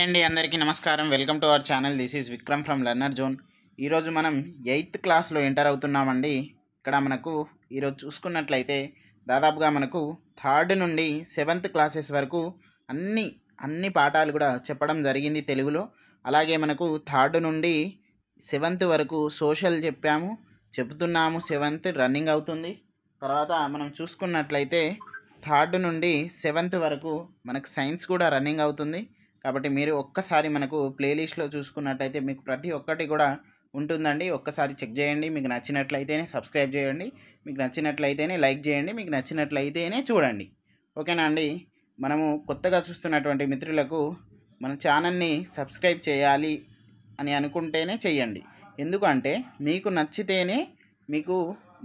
అండి, అందరికీ నమస్కారం. Welcome to our channel. This is Vikram from learner zone. ఈరోజు మనం 8th క్లాస్లో ఎంటర్ అవుతున్నామండి. ఇక్కడ మనకు ఈరోజు చూసుకున్నట్లయితే దాదాపుగా మనకు 3rd నుండి 7th క్లాసెస్ వరకు అన్ని పాఠాలు కూడా చెప్పడం జరిగింది తెలుగులో. అలాగే మనకు 3rd నుండి 7th వరకు సోషల్ చెప్తున్నాము. 7th రన్నింగ్ అవుతుంది. తర్వాత మనం చూసుకున్నట్లయితే 3rd నుండి 7th వరకు మనకు సైన్స్ కూడా రన్నింగ్ అవుతుంది. కాబట్టి మీరు ఒక్కసారి మనకు ప్లేలిస్ట్లో చూసుకున్నట్లయితే మీకు ప్రతి ఒక్కటి కూడా ఉంటుందండి. ఒక్కసారి చెక్ చేయండి. మీకు నచ్చినట్లయితేనే సబ్స్క్రైబ్ చేయండి, మీకు నచ్చినట్లయితేనే లైక్ చేయండి, మీకు నచ్చినట్లయితేనే చూడండి. ఓకేనా అండి? మనము కొత్తగా చూస్తున్నటువంటి మిత్రులకు మన ఛానల్ని సబ్స్క్రైబ్ చేయాలి అని అనుకుంటేనే చెయ్యండి. ఎందుకంటే మీకు నచ్చితేనే మీకు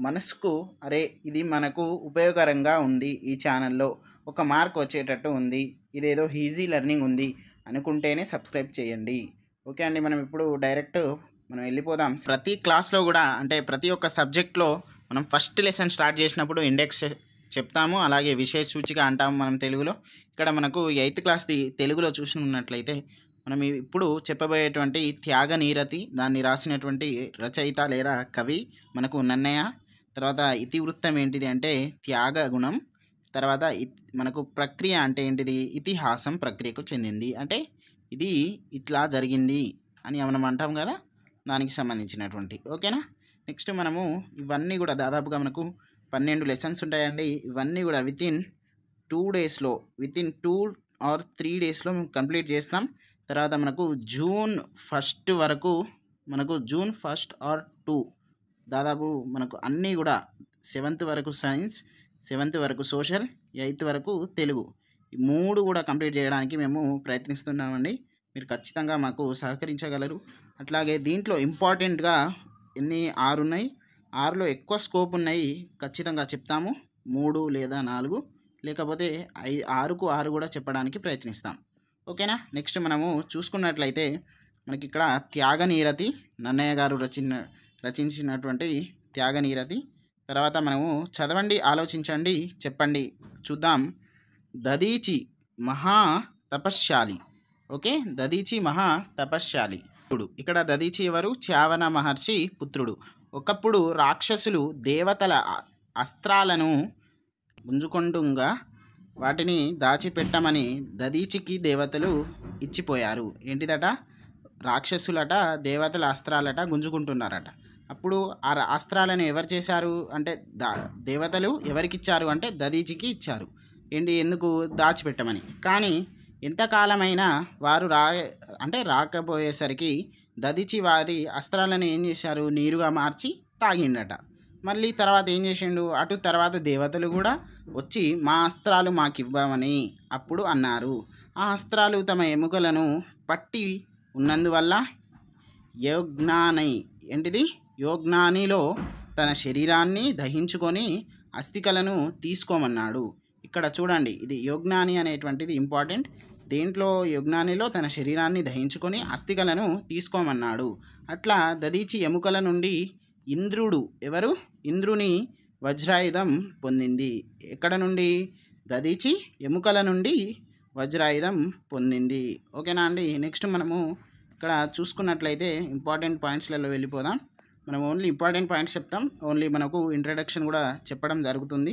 మనసుకు అరే ఇది మనకు ఉపయోగకరంగా ఉంది, ఈ ఛానల్లో ఒక మార్క్ వచ్చేటట్టు ఉంది, ఇదేదో ఈజీ లెర్నింగ్ ఉంది అనుకుంటేనే సబ్స్క్రైబ్ చేయండి. ఓకే అండి, మనం ఇప్పుడు డైరెక్ట్ వెళ్ళిపోదాం. ప్రతి క్లాస్లో కూడా అంటే ప్రతి ఒక్క సబ్జెక్ట్లో మనం ఫస్ట్ లెసన్ స్టార్ట్ చేసినప్పుడు ఇండెక్స్ చెప్తాము, అలాగే విశేష సూచిక అంటాము మనం తెలుగులో. ఇక్కడ మనకు 8th క్లాస్ది తెలుగులో చూసినట్లయితే మనం ఇప్పుడు చెప్పబోయేటువంటి త్యాగనీరతి, దాన్ని రాసినటువంటి రచయిత లేదా కవి మనకు నన్నయ్య. తర్వాత ఇతివృత్తం ఏంటిది అంటే త్యాగ గుణం. తర్వాత మనకు ప్రక్రియ అంటే ఏంటిది, ఇతిహాసం ప్రక్రియకు చెందింది, అంటే ఇది ఇట్లా జరిగింది అని మనం అంటాం కదా, దానికి సంబంధించినటువంటి. ఓకేనా? నెక్స్ట్ మనము ఇవన్నీ కూడా దాదాపుగా మనకు 12 లెసన్స్ ఉంటాయండి. ఇవన్నీ కూడా వితిన్ 2 or 3 డేస్లో మేము కంప్లీట్ చేస్తాం. తర్వాత మనకు జూన్ 1 వరకు జూన్ 1 or 2 దాదాపు మనకు అన్నీ కూడా 7th వరకు సైన్స్, 7th వరకు సోషల్, 8th వరకు తెలుగు, ఈ 3 కూడా కంప్లీట్ చేయడానికి మేము ప్రయత్నిస్తున్నామండి. మీరు ఖచ్చితంగా మాకు సహకరించగలరు. అట్లాగే దీంట్లో ఇంపార్టెంట్గా 6 ఉన్నాయి. 6లో ఎక్కువ స్కోప్ ఉన్నాయి ఖచ్చితంగా చెప్తాము. 3 లేదా 4 లేకపోతే 6కు 6 కూడా చెప్పడానికి ప్రయత్నిస్తాం. ఓకేనా? నెక్స్ట్ మనము చూసుకున్నట్లయితే మనకి ఇక్కడ త్యాగనీరతి, నన్నయ్య గారు రచించినటువంటి త్యాగనీరతి. తర్వాత మనము చదవండి, ఆలోచించండి, చెప్పండి, చూద్దాం. దదీచి మహా తపశ్శాలి. ఓకే, దదీచి మహా తపశ్శాలి. ఇక్కడ దదీచి ఎవరు? చ్యావన మహర్షి పుత్రుడు. ఒకప్పుడు రాక్షసులు దేవతల అస్త్రాలను గుంజుకొండుగా వాటిని దాచిపెట్టమని దదీచికి దేవతలు ఇచ్చిపోయారు. ఏంటిదట? రాక్షసులట దేవతల అస్త్రాలట గుంజుకుంటున్నారట. అప్పుడు ఆ అస్త్రాలను ఎవరు చేశారు అంటే దేవతలు ఎవరికి ఇచ్చారు అంటే దదీచికి ఇచ్చారు. ఎందుకు? దాచిపెట్టమని. కానీ ఎంతకాలమైనా వారు రాకపోయేసరికి దదీచి వారి అస్త్రాలను ఏం చేశారు? నీరుగా మార్చి తాగిండట. మళ్ళీ తర్వాత ఏం చేసిండు? అటు తర్వాత దేవతలు కూడా వచ్చి మా అస్త్రాలు మాకు ఇవ్వమని అప్పుడు అన్నారు. ఆ అస్త్రాలు తమ ఎముకలను పట్టి ఉన్నందువల్ల యోజ్ఞానిలో తన శరీరాన్ని దహించుకొని అస్థికలను తీసుకోమన్నాడు. ఇక్కడ చూడండి, ఇది యోజ్ఞాని అనేటువంటిది ఇంపార్టెంట్. దేంట్లో? యోజ్ఞానిలో తన శరీరాన్ని దహించుకొని అస్థికలను తీసుకోమన్నాడు. అట్లా దదీచి ఎముకల నుండి ఇంద్రుడు ఎవరు? ఇంద్రుని వజ్రాయుధం పొందింది. ఎక్కడ నుండి? దదీచి ఎముకల నుండి వజ్రాయుధం పొందింది. ఓకేనా అండి? నెక్స్ట్ మనము ఇక్కడ చూసుకున్నట్లయితే ఇంపార్టెంట్ పాయింట్స్లలో వెళ్ళిపోదాం. మనం ఓన్లీ ఇంపార్టెంట్ పాయింట్స్ చెప్తాం. ఓన్లీ మనకు ఇంట్రడక్షన్ కూడా చెప్పడం జరుగుతుంది.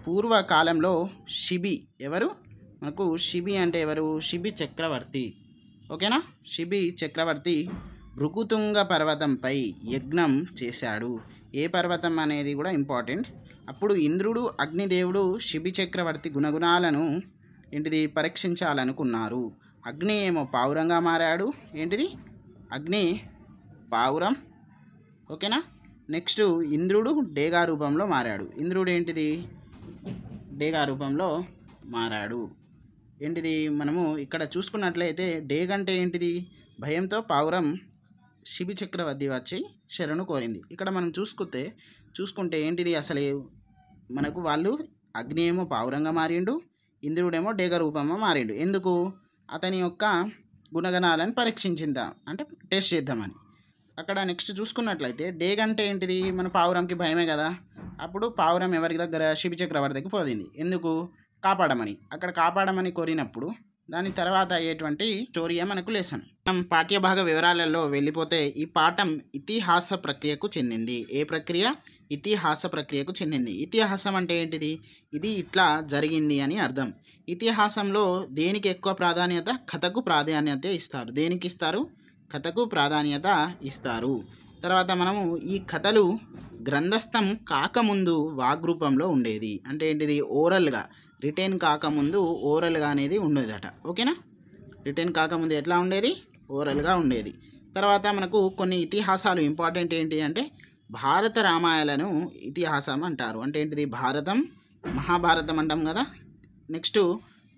పూర్వకాలంలో శిబి ఎవరు? మనకు శిబి అంటే ఎవరు? శిబి చక్రవర్తి. ఓకేనా? శిబి చక్రవర్తి భృగుతుంగ పర్వతంపై యజ్ఞం చేశాడు. ఏ పర్వతం అనేది కూడా ఇంపార్టెంట్. అప్పుడు ఇంద్రుడు, అగ్నిదేవుడు శిబి చక్రవర్తి గుణగుణాలను పరీక్షించాలనుకున్నారు. అగ్ని ఏమో పావురంగా మారాడు. అగ్ని పావురం. ఓకేనా? నెక్స్ట్ ఇంద్రుడు డేగా రూపంలో మారాడు. ఇంద్రుడు డేగా రూపంలో మారాడు. మనము ఇక్కడ చూసుకున్నట్లయితే డేగ అంటే ఏంటిది? భయంతో పావురం శిబి చక్రవర్తి వచ్చి శరణు కోరింది. ఇక్కడ మనం చూసుకుంటే ఏంటిది అసలు? మనకు వాళ్ళు అగ్ని ఏమో పావురంగా మారిండు, ఇంద్రుడేమో డేగ రూపంలో మారిండు. ఎందుకు? అతని యొక్క గుణగణాలను పరీక్షించిందా అంటే టెస్ట్ చేద్దామని. అక్కడ నెక్స్ట్ చూసుకున్నట్లయితే డేగ అంటే ఏంటిది? మన పావురంకి భయమే కదా. అప్పుడు పావురం ఎవరి దగ్గర? శిబి చక్రవర్తికి పోయింది. ఎందుకు? కాపాడమని. అక్కడ కాపాడమని కోరినప్పుడు దాని తర్వాత అయ్యేటువంటి స్టోరీయే మనకు లెసన్. మనం పాఠ్యభాగ వివరాలలో వెళ్ళిపోతే ఈ పాఠం ఇతిహాస ప్రక్రియకు చెందింది. ఏ ప్రక్రియ? ఇతిహాస ప్రక్రియకు చెందింది. ఇతిహాసం అంటే ఏంటిది? ఇది ఇట్లా జరిగింది అని అర్థం. ఇతిహాసంలో దేనికి ఎక్కువ ప్రాధాన్యత? కథకు ప్రాధాన్యత ఇస్తారు. దేనికి ఇస్తారు? కథకు ప్రాధాన్యత ఇస్తారు. తర్వాత మనము ఈ కథలు గ్రంథస్థం కాకముందు వాగ్రూపంలో ఉండేది. అంటే ఏంటిది? ఓరల్గా, రిటైన్ కాకముందు ఓరల్గా అనేది ఉండేదట. ఓకేనా? రిటైన్ కాకముందు ఎట్లా ఉండేది? ఓరల్గా ఉండేది. తర్వాత మనకు కొన్ని ఇతిహాసాలు ఇంపార్టెంట్ ఏంటి అంటే భారత రామాయణను ఇతిహాసం అంటారు. అంటే ఏంటిది? భారతం, మహాభారతం అంటాం కదా. నెక్స్ట్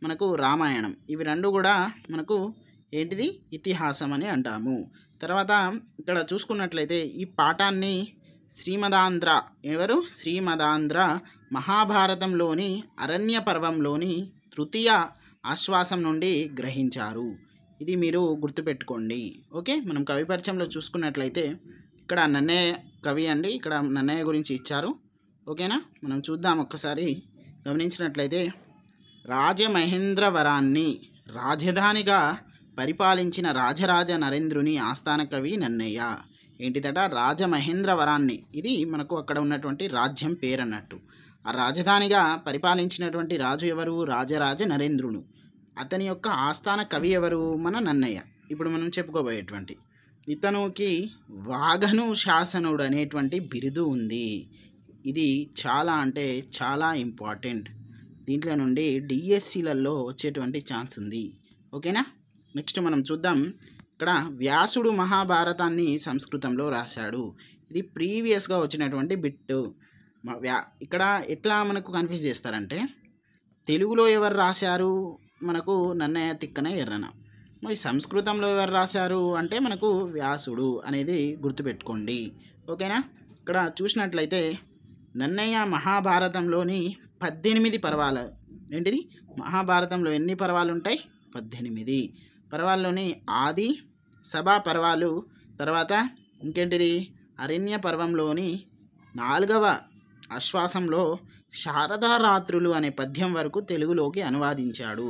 మనకు రామాయణం. ఇవి రెండు కూడా మనకు ఏంటిది? ఇతిహాసం అని అంటాము. తర్వాత ఇక్కడ చూసుకున్నట్లయితే ఈ పాఠాన్ని శ్రీమదాంధ్ర, ఎవరు? శ్రీమదాంధ్ర మహాభారతంలోని అరణ్య పర్వంలోని తృతీయ ఆశ్వాసం నుండి గ్రహించారు. ఇది మీరు గుర్తుపెట్టుకోండి. ఓకే, మనం కవి పరిచయంలో చూసుకున్నట్లయితే ఇక్కడ నన్నయ్య కవి అండి. ఇక్కడ నన్నయ్య గురించి ఇచ్చారు. ఓకేనా? మనం చూద్దాం ఒక్కసారి. గమనించినట్లయితే రాజమహేంద్రవరాన్ని రాజధానిగా పరిపాలించిన రాజరాజ నరేంద్రుని ఆస్థాన కవి నన్నయ్య. ఏంటిదట? రాజమహేంద్రవరాన్ని. ఇది మనకు అక్కడ ఉన్నటువంటి రాజ్యం పేరు అన్నట్టు. ఆ రాజధానిగా పరిపాలించినటువంటి రాజు ఎవరు? రాజరాజ నరేంద్రుడు. అతని యొక్క ఆస్థాన కవి ఎవరు? మన నన్నయ్య. ఇప్పుడు మనం చెప్పుకోబోయేటువంటి ఇతనికి వాగను శాసనుడు అనేటువంటి బిరుదు ఉంది. ఇది చాలా అంటే చాలా ఇంపార్టెంట్. దీంట్లో నుండి డిఎస్సిలలో వచ్చేటువంటి ఛాన్స్ ఉంది. ఓకేనా? నెక్స్ట్ మనం చూద్దాం. ఇక్కడ వ్యాసుడు మహాభారతాన్ని సంస్కృతంలో రాశాడు. ఇది ప్రీవియస్గా వచ్చినటువంటి బిట్టు. ఇక్కడ ఎట్లా మనకు కన్ఫ్యూజ్ చేస్తారంటే తెలుగులో ఎవరు రాశారు? మనకు నన్నయ్య తిక్కన ఎర్రన. మరి సంస్కృతంలో ఎవరు రాశారు అంటే మనకు వ్యాసుడు అనేది గుర్తుపెట్టుకోండి. ఓకేనా? ఇక్కడ చూసినట్లయితే నన్నయ్య మహాభారతంలోని 18 పర్వాలు. ఏంటిది? మహాభారతంలో ఎన్ని పర్వాలు ఉంటాయి? 18 పర్వాల్లోని ఆది, సభా పర్వాలు, తర్వాత ఇంకేంటిది? అరణ్య పర్వంలోని 4వ ఆశ్వాసంలో శారదా రాత్రులు అనే పద్యం వరకు తెలుగులోకి అనువాదించాడు.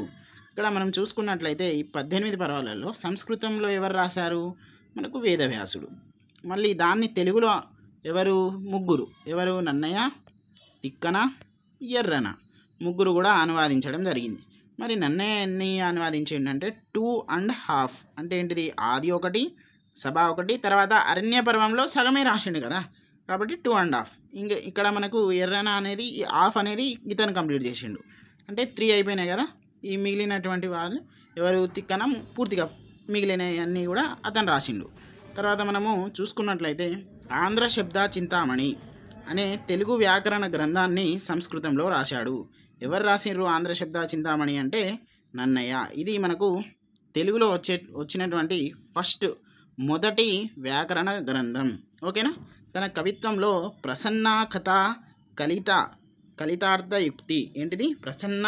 ఇక్కడ మనం చూసుకున్నట్లయితే ఈ 18 పర్వాలలో సంస్కృతంలో ఎవరు రాశారు? మనకు వేదవ్యాసుడు. మళ్ళీ దాన్ని తెలుగులో ఎవరు? ముగ్గురు. ఎవరు? నన్నయ్య, తిక్కన, ఎర్రన. ముగ్గురు కూడా అనువాదించడం జరిగింది. మరి నన్నయ్య ఎన్ని అనువాదించిండంటే 2.5. అంటే ఏంటిది? ఆది ఒకటి, సభ ఒకటి, తర్వాత అరణ్య పర్వంలో సగమే రాసిండు కదా, కాబట్టి 2.5. ఇక్కడ మనకు ఎర్రన అనేది హాఫ్ అనేది ఇతను కంప్లీట్ చేసిండు. అంటే 3 అయిపోయినాయి కదా. ఈ మిగిలినటువంటి వాళ్ళు ఎవరు? తిక్కన పూర్తిగా మిగిలినవన్నీ కూడా అతను రాసిండు. తర్వాత మనము చూసుకున్నట్లయితే ఆంధ్ర శబ్ద చింతామణి అనే తెలుగు వ్యాకరణ గ్రంథాన్ని సంస్కృతంలో రాశాడు. ఎవరు రాసిండ్రు ఆంధ్ర శబ్ద చింతామణి అంటే? నన్నయ్య. ఇది మనకు తెలుగులో వచ్చినటువంటి మొదటి వ్యాకరణ గ్రంథం. ఓకేనా? తన కవిత్వంలో ప్రసన్న కథ కలితార్థయుక్తి. ఏంటిది? ప్రసన్న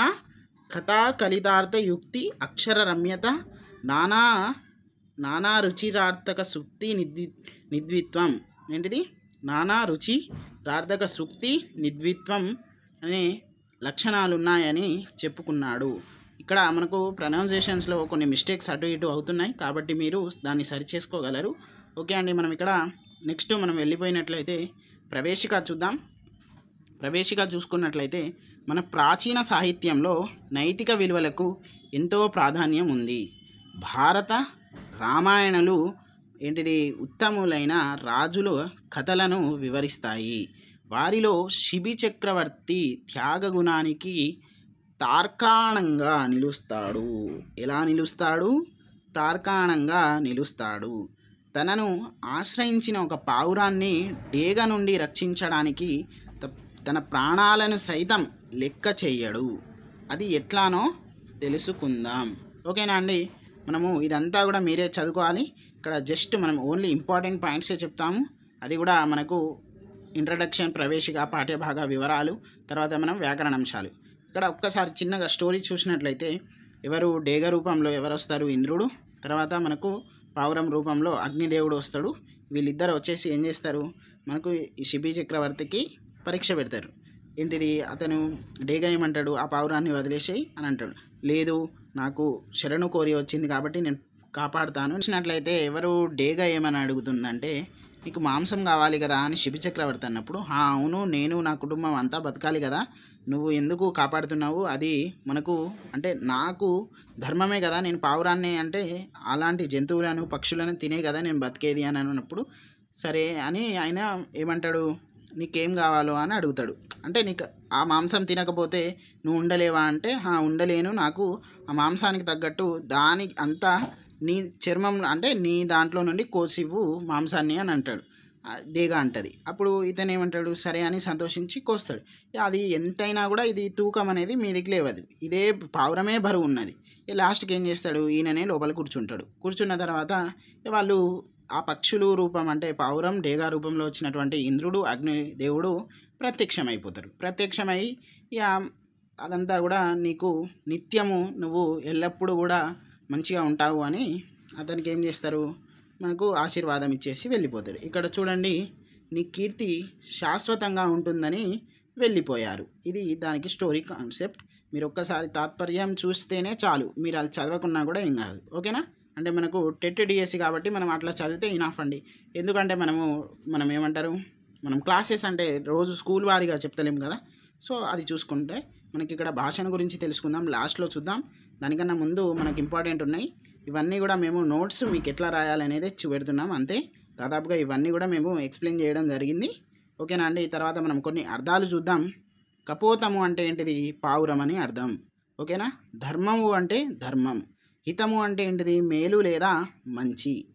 కథా కలితార్థయుక్తి, అక్షర రమ్యత, నానా రుచిరార్థక సూక్తి నిద్విత్వం. ఏంటిది? నానా రుచి రార్థక సూక్తి నిద్విత్వం అనే లక్షణాలు ఉన్నాయని చెప్పుకున్నాడు. ఇక్కడ మనకు ప్రొనౌన్సియేషన్స్లో కొన్ని మిస్టేక్స్ అటు ఇటు అవుతున్నాయి, కాబట్టి మీరు దాన్ని సరి చేసుకోగలరు. ఓకే అండి, మనం ఇక్కడ నెక్స్ట్ మనం వెళ్ళిపోయినట్లయితే ప్రవేశిక చూద్దాం. ప్రవేశిక చూసుకున్నట్లయితే మన ప్రాచీన సాహిత్యంలో నైతిక విలువలకు ఎంతో ప్రాధాన్యం ఉంది. భారత రామాయణాలు ఏంటిది? ఉత్తములైన రాజుల కథలను వివరిస్తాయి. వారిలో శిబి చక్రవర్తి త్యాగగుణానికి తార్కాణంగా నిలుస్తాడు. ఎలా నిలుస్తాడు? తార్కాణంగా నిలుస్తాడు. తనను ఆశ్రయించిన ఒక పావురాన్ని డేగ నుండి రక్షించడానికి తన ప్రాణాలను సైతం లెక్క చెయ్యడు. అది ఎట్లానో తెలుసుకుందాం. ఓకేనా అండి? మనము ఇదంతా కూడా మీరే చదువుకోవాలి. ఇక్కడ జస్ట్ మనం ఓన్లీ ఇంపార్టెంట్ పాయింట్సే చెప్తాము. అది కూడా మనకు ఇంట్రడక్షన్, ప్రవేశిక, పాఠ్యభాగ వివరాలు, తర్వాత మనం వ్యాకరణాంశాలు. ఇక్కడ ఒక్కసారి చిన్నగా స్టోరీ చూసినట్లయితే ఎవరు డేగ రూపంలో ఎవరు వస్తారు? ఇంద్రుడు. తర్వాత మనకు పావురం రూపంలో అగ్నిదేవుడు వస్తాడు. వీళ్ళిద్దరు వచ్చేసి ఏం చేస్తారు? మనకు ఈ శిబి చక్రవర్తికి పరీక్ష పెడతారు. ఏంటిది? అతను డేగ ఏమంటాడు? ఆ పావురాన్ని వదిలేసేయి అని అంటాడు. లేదు, నాకు శరణు కోరి వచ్చింది కాబట్టి నేను కాపాడుతాను చూసినట్లయితే ఎవరు డేగా ఏమని అడుగుతుందంటే నీకు మాంసం కావాలి కదా అని శిబి చక్రవర్తి అన్నప్పుడు అవును నేను నా కుటుంబం అంతా బతకాలి కదా నువ్వు ఎందుకు కాపాడుతున్నావు అది మనకు అంటే నాకు ధర్మమే కదా నేను పావురాన్ని అంటే అలాంటి జంతువులను పక్షులను తినే కదా నేను బతికేది అని అన్నప్పుడు సరే అని ఆయన ఏమంటాడు నీకేం కావాలో అని అడుగుతాడు అంటే నీకు ఆ మాంసం తినకపోతే నువ్వు ఉండలేవా అంటే ఉండలేను నాకు ఆ మాంసానికి తగ్గట్టు దాని అంతా నీ చర్మం అంటే నీ దాంట్లో నుండి కోసివ్వు మాంసాన్ని అని అంటాడు డేగా అంటది అప్పుడు ఇతను ఏమంటాడు సరే అని సంతోషించి కోస్తాడు అది ఎంతైనా కూడా ఇది తూకం అనేది మీదికి లేవదు ఇదే పావురమే బరువు ఉన్నది లాస్ట్కి ఏం చేస్తాడు ఈయననే లోపల కూర్చుంటాడు కూర్చున్న తర్వాత వాళ్ళు ఆ పక్షులు రూపం అంటే పావురం డేగా రూపంలో వచ్చినటువంటి ఇంద్రుడు అగ్ని దేవుడు ప్రత్యక్షమైపోతారు ప్రత్యక్షమై ఇక అదంతా కూడా నీకు నిత్యము నువ్వు ఎల్లప్పుడూ కూడా మంచిగా ఉంటావు అని అతనికి ఏం చేస్తారు మనకు ఆశీర్వాదం ఇచ్చేసి వెళ్ళిపోతారు ఇక్కడ చూడండి నీ కీర్తి శాశ్వతంగా ఉంటుందని వెళ్ళిపోయారు ఇది దానికి స్టోరీ కాన్సెప్ట్ మీరు ఒక్కసారి తాత్పర్యం చూస్తేనే చాలు మీరు అది చదవకున్నా కూడా ఏం కాదు ఓకేనా అంటే మనకు టెట్ డిఎస్సి కాబట్టి మనం అట్లా చదివితే ఇనాఫ్ అండి ఎందుకంటే మనం ఏమంటారు మనం క్లాసెస్ అంటే రోజు స్కూల్ వారీగా చెప్తలేం కదా సో అది చూసుకుంటే మనకి ఇక్కడ భాషను గురించి తెలుసుకుందాం లాస్ట్లో చూద్దాం దానికన్నా ముందు మనకి ఇంపార్టెంట్ ఉన్నాయి ఇవన్నీ కూడా మేము నోట్స్ మీకు ఎట్లా రాయాలనేది చూపెడుతున్నాం అంతే దాదాపుగా ఇవన్నీ కూడా మేము ఎక్స్ప్లెయిన్ చేయడం జరిగింది ఓకేనా అండి తర్వాత మనం కొన్ని అర్థాలు చూద్దాం కపోతము అంటే ఏంటిది పావురం అని అర్థం ఓకేనా ధర్మము అంటే ధర్మం హితము అంటే ఏంటిది మేలు లేదా మంచి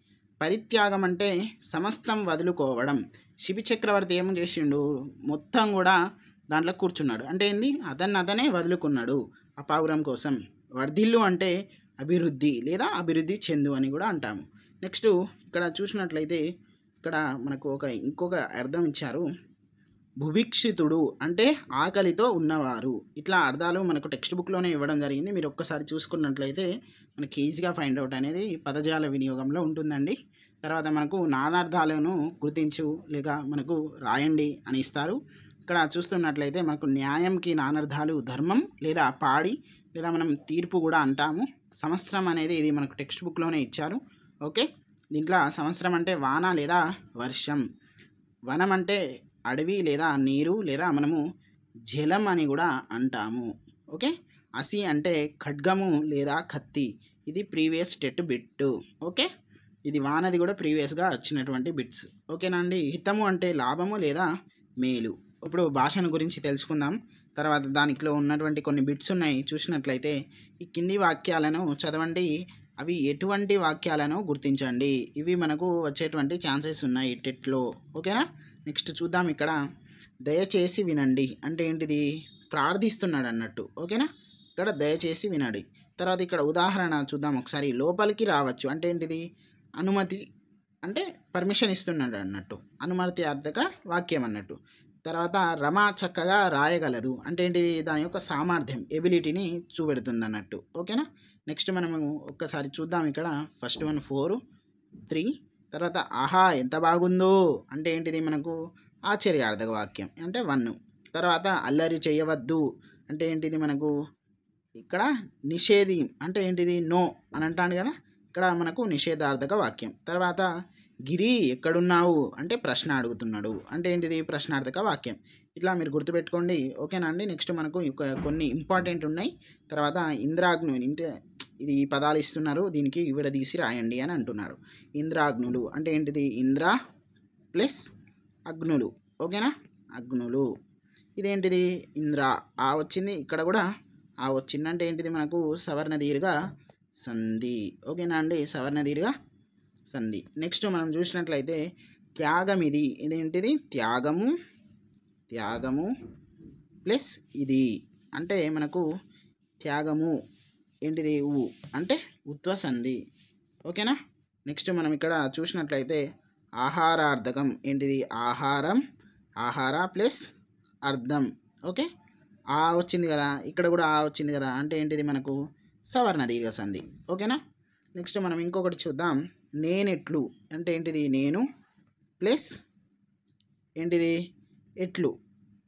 పరిత్యాగం అంటే సమస్తం వదులుకోవడం శిబి చక్రవర్తి ఏమో చేసిండు మొత్తం కూడా దాంట్లో కూర్చున్నాడు అంటే ఏంది అతనే వదులుకున్నాడు ఆ పావురం కోసం వర్ధిల్లు అంటే అభివృద్ధి లేదా అభివృద్ధి చెందు అని కూడా అంటాము నెక్స్ట్ ఇక్కడ చూసినట్లయితే ఇక్కడ మనకు ఇంకొక అర్థం ఇచ్చారు భుభిక్షితుడు అంటే ఆకలితో ఉన్నవారు ఇట్లా అర్థాలు మనకు టెక్స్ట్ బుక్లోనే ఇవ్వడం జరిగింది మీరు ఒక్కసారి చూసుకున్నట్లయితే మనకి ఈజీగా ఫైండ్ అవుట్ అనేది పదజాల వినియోగంలో ఉంటుందండి తర్వాత మనకు నానార్థాలను గుర్తించు లేక మనకు రాయండి అని ఇస్తారు ఇక్కడ చూస్తున్నట్లయితే మనకు న్యాయంకి నానార్థాలు ధర్మం లేదా పాడి లేదా మనం తీర్పు కూడా అంటాము సంవత్సరం అనేది ఇది మనకు టెక్స్ట్ బుక్లోనే ఇచ్చారు ఓకే దీంట్లో సంవత్సరం అంటే వాన లేదా వర్షం వనం అంటే అడవి లేదా నీరు లేదా మనము జలం అని కూడా అంటాము ఓకే అసి అంటే ఖడ్గము లేదా కత్తి ఇది ప్రీవియస్ టెట్ బిట్ ఓకే ఇది వానది కూడా ప్రీవియస్గా వచ్చినటువంటి బిట్స్ ఓకేనా అండి హితము అంటే లాభము లేదా మేలు ఇప్పుడు భాషను గురించి తెలుసుకుందాం తర్వాత దానిలో ఉన్నటువంటి కొన్ని బిట్స్ ఉన్నాయి చూసినట్లయితే ఈ కింది వాక్యాలను చదవండి అవి ఎటువంటి వాక్యాలను గుర్తించండి ఇవి మనకు వచ్చేటువంటి ఛాన్సెస్ ఉన్నాయి టెట్లో ఓకేనా నెక్స్ట్ చూద్దాం ఇక్కడ దయచేసి వినండి అంటే ఏంటిది ప్రార్థిస్తున్నాడు అన్నట్టు ఓకేనా ఇక్కడ దయచేసి వినండి తర్వాత ఇక్కడ ఉదాహరణ చూద్దాం ఒకసారి లోపలికి రావచ్చు అంటే ఏంటిది అనుమతి అంటే పర్మిషన్ ఇస్తున్నాడు అన్నట్టు అనుమతి అర్థక వాక్యం అన్నట్టు తర్వాత రమ చక్కగా రాయగలదు అంటే ఏంటిది దాని యొక్క సామర్థ్యం ఎబిలిటీని చూపెడుతుంది అన్నట్టు ఓకేనా నెక్స్ట్ మనము ఒక్కసారి చూద్దాం ఇక్కడ ఫస్ట్ 4 3 తర్వాత ఆహా ఎంత బాగుందో అంటే ఏంటిది మనకు ఆశ్చర్యార్థక వాక్యం అంటే 1 తర్వాత అల్లరి చేయవద్దు అంటే ఏంటిది మనకు ఇక్కడ నిషేధి అంటే ఏంటిది నో అని అంటాడు కదా ఇక్కడ మనకు నిషేధార్థక వాక్యం తర్వాత గిరి ఎక్కడున్నావు అంటే ప్రశ్న అడుగుతున్నాడు అంటే ఏంటిది ప్రశ్నార్థక వాక్యం ఇట్లా మీరు గుర్తుపెట్టుకోండి ఓకేనా అండి నెక్స్ట్ మనకు కొన్ని ఇంపార్టెంట్ ఉన్నాయి తర్వాత ఇంద్రాగ్ను అంటే ఇది ఈ పదాలు ఇస్తున్నారు దీనికి విడదీసి రాయండి అని అంటున్నారు ఇంద్రాగ్నులు అంటే ఏంటిది ఇంద్ర ప్లస్ అగ్నులు ఓకేనా అగ్నులు ఇదేంటిది ఇంద్ర ఆ వచ్చింది ఇక్కడ కూడా ఆ వచ్చింది అంటే ఏంటిది మనకు సవర్ణ దీర్ఘ సంధి ఓకేనా అండి సవర్ణ దీర్ఘ సంధి నెక్స్ట్ మనం చూసినట్లయితే త్యాగం ఇదేంటిది త్యాగము ప్లస్ ఇది అంటే మనకు త్యాగము ఏంటిది అంటే ఉత్వ సంధి ఓకేనా నెక్స్ట్ మనం ఇక్కడ చూసినట్లయితే ఆహారార్థకం ఏంటిది ఆహార ప్లస్ అర్థం ఓకే ఆ వచ్చింది కదా ఇక్కడ కూడా ఆ వచ్చింది కదా అంటే ఏంటిది మనకు సవర్ణ దీర్ఘ సంధి ఓకేనా నెక్స్ట్ మనం ఇంకొకటి చూద్దాం నేనెట్లు అంటే ఏంటిది నేను ప్లస్ ఏంటిది ఎట్లు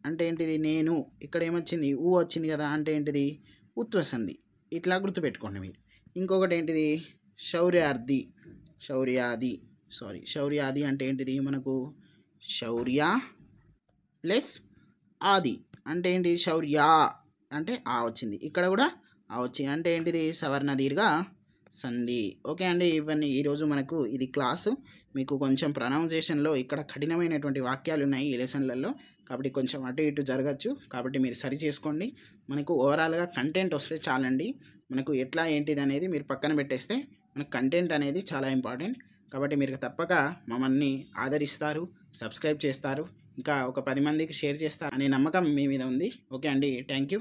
అంటే ఏంటిది నేను ఇక్కడ ఏమొచ్చింది వచ్చింది కదా అంటే ఏంటిది ఉత్వ సంధి ఇట్లా గుర్తుపెట్టుకోండి మీరు. ఇంకొకటి ఏంటిది, శౌర్యార్థి, శౌర్యాది శౌర్యాది అంటే ఏంటిది మనకు, శౌర్య ప్లస్ ఆది అంటే ఏంటి, శౌర్య అంటే ఆ వచ్చింది, ఇక్కడ కూడా ఆ వచ్చింది అంటే ఏంటిది, సవర్ణ దీర్ఘ సంధి. ఓకే అండి, ఇవన్నీ ఈరోజు మనకు ఇది క్లాసు. మీకు కొంచెం ప్రొనౌన్సియేషన్లో ఇక్కడ కఠినమైనటువంటి వాక్యాలు ఉన్నాయి ఈ లెసన్లలో, కాబట్టి కొంచెం అటు ఇటు జరగచ్చు, కాబట్టి మీరు సరి చేసుకోండి. మనకు ఓవరాల్గా కంటెంట్ వస్తే చాలండి. మనకు ఎట్లా ఏంటిది అనేది మీరు పక్కన పెట్టేస్తే మనకు కంటెంట్ అనేది చాలా ఇంపార్టెంట్. కాబట్టి మీరు తప్పక మమ్మల్ని ఆదరిస్తారు, సబ్స్క్రైబ్ చేస్తారు, ఇంకా ఒక 10 మందికి షేర్ చేస్తారు అనే నమ్మకం మీ మీద ఉంది. ఓకే అండి, థ్యాంక్ యూ.